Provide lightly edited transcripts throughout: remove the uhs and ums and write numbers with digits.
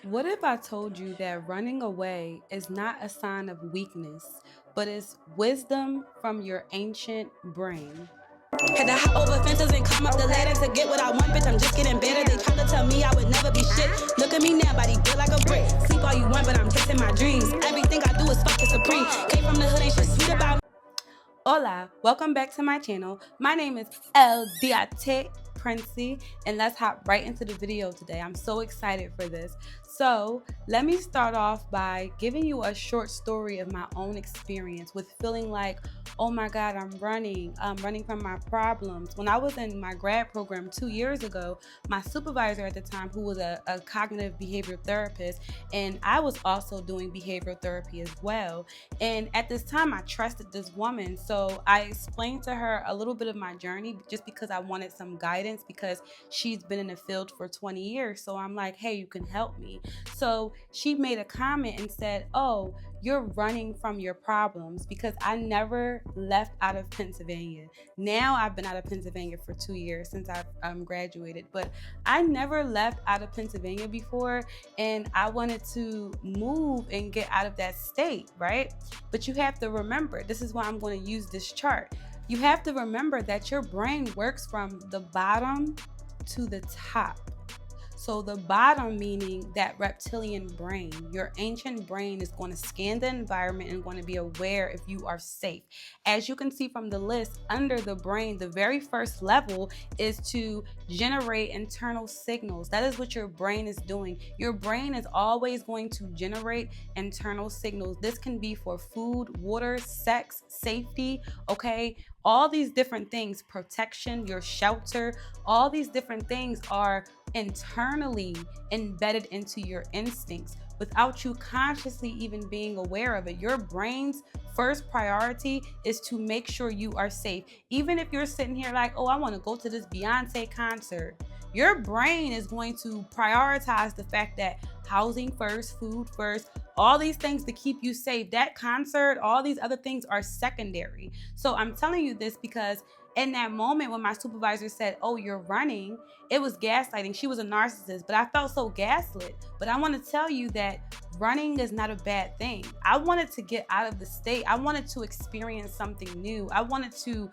What if I told you that running away is not a sign of weakness, but is wisdom from your ancient brain? Had to hop over fences and climb up the ladder to get what I want, bitch. I'm just getting better. They tried to tell me I would never be shit. Look at me now, body built like a brick. Sleep all you want, but I'm chasing my dreams. Everything I do is fucking supreme. Came from the hood, ain't shit sweet about me. Hola, welcome back to my channel. My name is El Deity Princey, and let's hop right into the video today. I'm so excited for this. So let me start off by giving you a short story of my own experience with feeling like, oh my God, I'm running from my problems. When I was in my grad program 2 years ago, my supervisor at the time, who was a cognitive behavioral therapist, and I was also doing behavioral therapy as well. And at this time, I trusted this woman. So I explained to her a little bit of my journey just because I wanted some guidance because she's been in the field for 20 years. So I'm like, hey, you can help me. So she made a comment and said, oh, you're running from your problems, because I never left out of Pennsylvania. Now I've been out of Pennsylvania for 2 years since I've graduated, but I never left out of Pennsylvania before, and I wanted to move and get out of that state, right? But you have to remember, this is why I'm going to use this chart. You have to remember that your brain works from the bottom to the top. So the bottom meaning that reptilian brain, your ancient brain is going to scan the environment and going to be aware if you are safe. As you can see from the list, under the brain, the very first level is to generate internal signals. That is what your brain is doing. Your brain is always going to generate internal signals. This can be for food, water, sex, safety, okay? All these different things, protection, your shelter, all these different things are internally embedded into your instincts without you consciously even being aware of it. Your brain's first priority is to make sure you are safe. Even if you're sitting here like, oh, I want to go to this Beyonce concert, your brain is going to prioritize the fact that housing first, food first, all these things to keep you safe. That concert, all these other things are secondary. So I'm telling you this because in that moment when my supervisor said, oh, you're running, it was gaslighting. She was a narcissist, but I felt so gaslit. But I want to tell you that running is not a bad thing. I wanted to get out of the state. I wanted to experience something new. I wanted to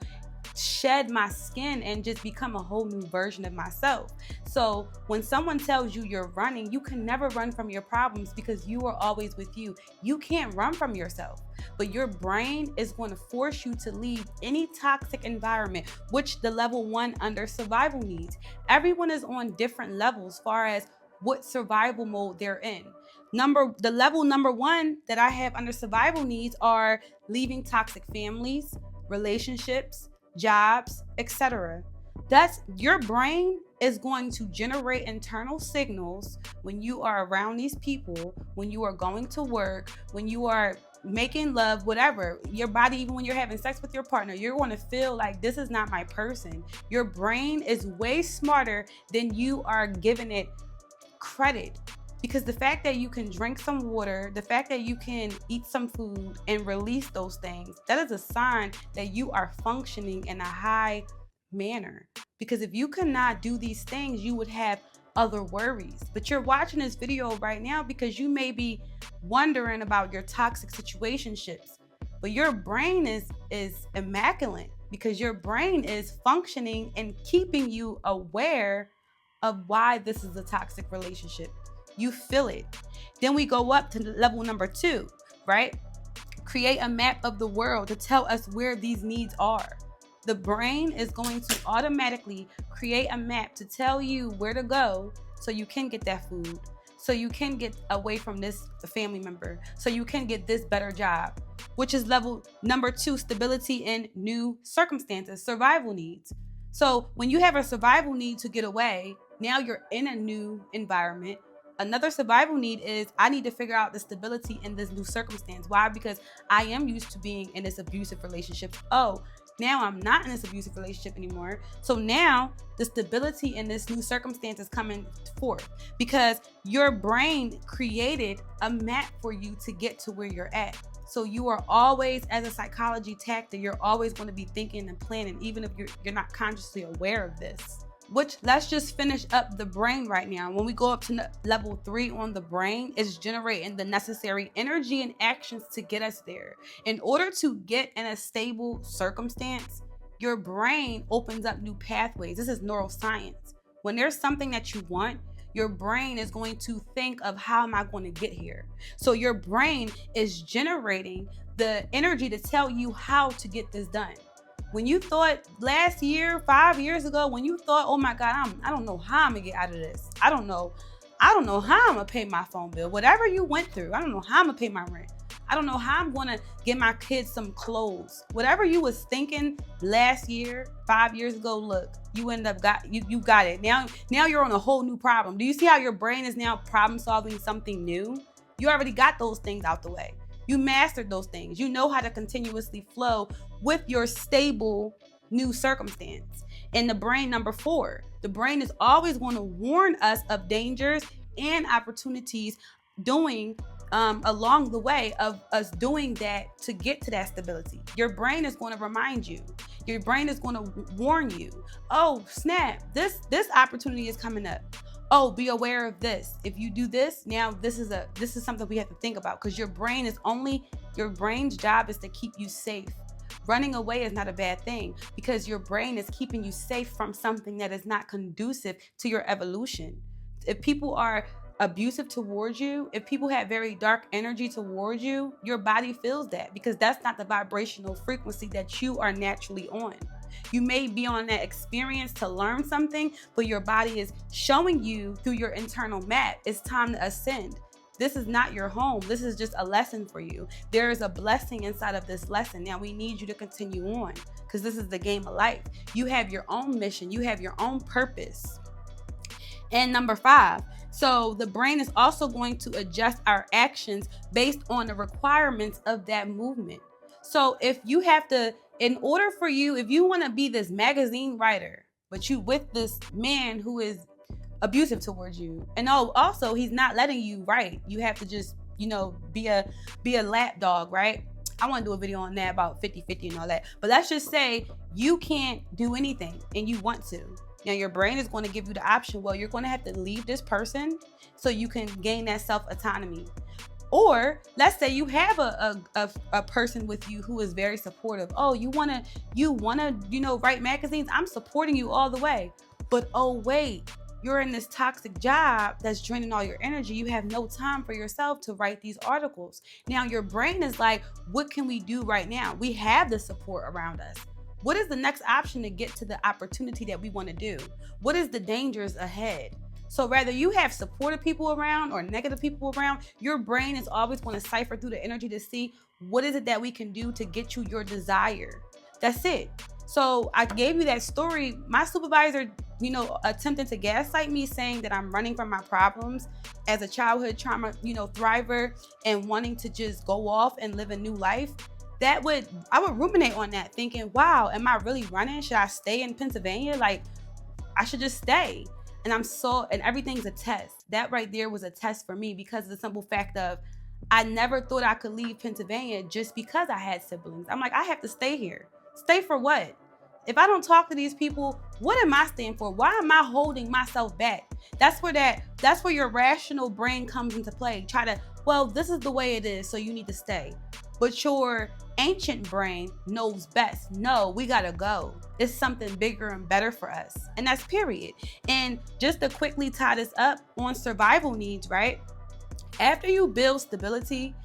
shed my skin and just become a whole new version of myself. So when someone tells you you're running, you can never run from your problems because you are always with you. You can't run from yourself, but your brain is going to force you to leave any toxic environment, which the level 1 under survival needs. Everyone is on different levels as far as what survival mode they're in. The level number 1 that I have under survival needs are leaving toxic families, relationships, jobs, etc. That's your brain is going to generate internal signals when you are around these people, when you are going to work, when you are making love, whatever. Your body, even when you're having sex with your partner, you're going to feel like this is not my person. Your brain is way smarter than you are giving it credit. Because the fact that you can drink some water, the fact that you can eat some food and release those things, that is a sign that you are functioning in a high manner. Because if you could not do these things, you would have other worries. But you're watching this video right now because you may be wondering about your toxic situationships. But your brain is immaculate because your brain is functioning and keeping you aware of why this is a toxic relationship. You feel it. Then we go up to level number 2, right? Create a map of the world to tell us where these needs are. The brain is going to automatically create a map to tell you where to go so you can get that food, so you can get away from this family member, so you can get this better job, which is level number 2, stability in new circumstances, survival needs. So when you have a survival need to get away, now you're in a new environment. Another survival need is I need to figure out the stability in this new circumstance. Why? Because I am used to being in this abusive relationship. Oh, now I'm not in this abusive relationship anymore. So now the stability in this new circumstance is coming forth because your brain created a map for you to get to where you're at. So you are always, as a psychology tactic, you're always going to be thinking and planning, even if you're not consciously aware of this. which let's just finish up the brain right now. When we go up to level 3 on the brain, it's generating the necessary energy and actions to get us there. In order to get in a stable circumstance, your brain opens up new pathways. This is neuroscience. When there's something that you want, your brain is going to think of, how am I going to get here? So your brain is generating the energy to tell you how to get this done. When you thought last year, 5 years ago, when you thought, oh my God, I don't know how I'm gonna get out of this. I don't know how I'm gonna pay my phone bill. Whatever you went through, I don't know how I'm gonna pay my rent. I don't know how I'm gonna get my kids some clothes. Whatever you was thinking last year, 5 years ago, look, you you got it. Now you're on a whole new problem. Do you see how your brain is now problem solving something new? You already got those things out the way. You mastered those things. You know how to continuously flow with your stable new circumstance. And the brain, number 4, the brain is always going to warn us of dangers and opportunities along the way of us doing that to get to that stability. Your brain is going to remind you. Your brain is going to warn you. Oh, snap, this opportunity is coming up. Oh, be aware of this. If you do this, now this is something we have to think about, because your brain's job is to keep you safe. Running away is not a bad thing, because your brain is keeping you safe from something that is not conducive to your evolution. If people are abusive towards you, if people have very dark energy towards you, your body feels that, because that's not the vibrational frequency that you are naturally on. You may be on that experience to learn something, but your body is showing you through your internal map, it's time to ascend. This is not your home. This is just a lesson for you. There is a blessing inside of this lesson. Now we need you to continue on, because this is the game of life. You have your own mission. You have your own purpose. And number 5, so the brain is also going to adjust our actions based on the requirements of that movement. So if you have to, in order for you, if you want to be this magazine writer, but you with this man who is abusive towards you, and also he's not letting you write, you have to just, be a lap dog, right? I want to do a video on that about 50-50 and all that. But let's just say you can't do anything and you want to. Now your brain is going to give you the option, well, you're going to have to leave this person so you can gain that self-autonomy. Or let's say you have a person with you who is very supportive. Oh, you wanna, write magazines? I'm supporting you all the way. But oh wait, you're in this toxic job that's draining all your energy. You have no time for yourself to write these articles. Now your brain is like, what can we do right now? We have the support around us. What is the next option to get to the opportunity that we want to do? What is the dangers ahead? So whether you have supportive people around or negative people around, your brain is always going to cipher through the energy to see what is it that we can do to get you your desire. That's it. So I gave you that story. My supervisor, attempting to gaslight me, saying that I'm running from my problems as a childhood trauma, thriver, and wanting to just go off and live a new life. I would ruminate on that, thinking, wow, am I really running? Should I stay in Pennsylvania? Like, I should just stay. And and everything's a test. That right there was a test for me, because of the simple fact of, I never thought I could leave Pennsylvania just because I had siblings. I'm like, I have to stay here. Stay for what? If I don't talk to these people, what am I staying for? Why am I holding myself back? That's where your rational brain comes into play. This is the way it is, so you need to stay. But your ancient brain knows best. No, we gotta go. It's something bigger and better for us. And that's period. And just to quickly tie this up on survival needs, right? After you build stability,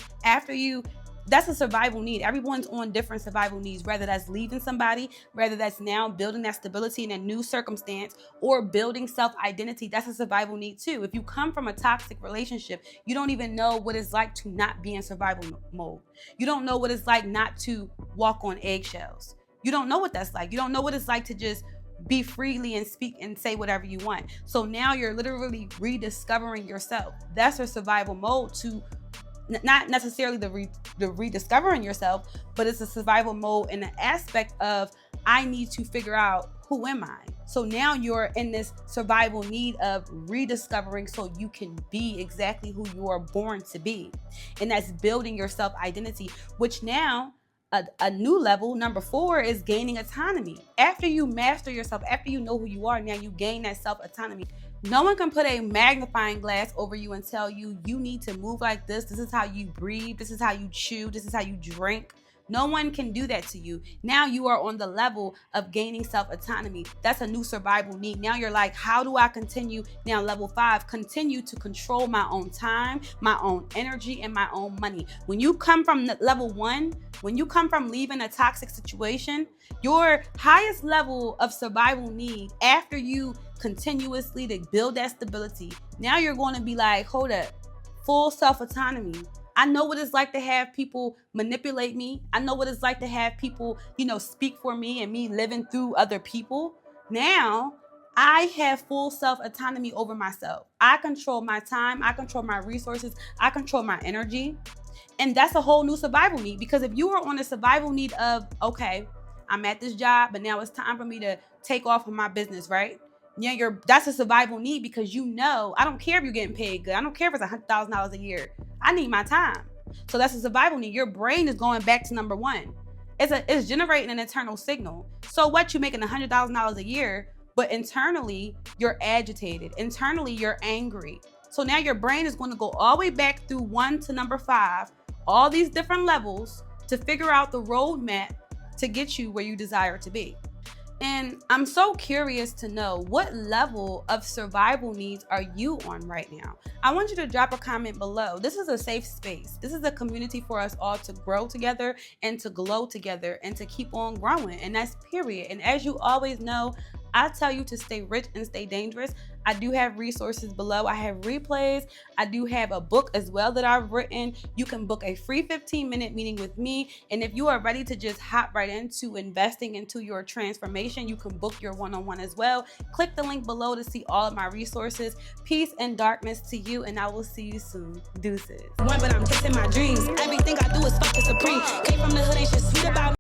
that's a survival need. Everyone's on different survival needs, whether that's leaving somebody, whether that's now building that stability in a new circumstance, or building self-identity. That's a survival need too. If you come from a toxic relationship, you don't even know what it's like to not be in survival mode. You don't know what it's like not to walk on eggshells. You don't know what that's like. You don't know what it's like to just be freely and speak and say whatever you want. So now you're literally rediscovering yourself. That's a survival mode, to not necessarily the rediscovering yourself, but it's a survival mode in the aspect of, I need to figure out, who am I? So now you're in this survival need of rediscovering so you can be exactly who you are born to be. And that's building your self-identity, which now a new level. Number 4 is gaining autonomy. After you master yourself, after you know who you are, now you gain that self-autonomy. No one can put a magnifying glass over you and tell you, you need to move like this. This is how you breathe. This is how you chew. This is how you drink. No one can do that to you. Now you are on the level of gaining self-autonomy. That's a new survival need. Now you're like, how do I continue? Now level 5, continue to control my own time, my own energy, and my own money. When you come from level 1, when you come from leaving a toxic situation, your highest level of survival need, after you continuously to build that stability, now you're going to be like, hold up, full self-autonomy. I know what it's like to have people manipulate me. I know what it's like to have people, speak for me and me living through other people. Now, I have full self-autonomy over myself. I control my time. I control my resources. I control my energy. And that's a whole new survival need, because if you are on a survival need of, okay, I'm at this job, but now it's time for me to take off of my business, right? Yeah, that's a survival need, because I don't care if you're getting paid good. I don't care if it's $100,000 a year. I need my time. So that's a survival need. Your brain is going back to number 1. It's generating an internal signal. So what, you making $100,000 a year, but internally you're agitated. Internally you're angry. So now your brain is going to go all the way back through 1 to number 5, all these different levels, to figure out the roadmap to get you where you desire to be. And I'm so curious to know, what level of survival needs are you on right now? I want you to drop a comment below. This is a safe space. This is a community for us all to grow together and to glow together and to keep on growing. And that's period. And as you always know, I tell you to stay rich and stay dangerous. I do have resources below. I have replays. I do have a book as well that I've written. You can book a free 15-minute meeting with me. And if you are ready to just hop right into investing into your transformation, you can book your one-on-one as well. Click the link below to see all of my resources. Peace and darkness to you, and I will see you soon. Deuces. But I'm chasing my dreams. Everything I do is fucking supreme.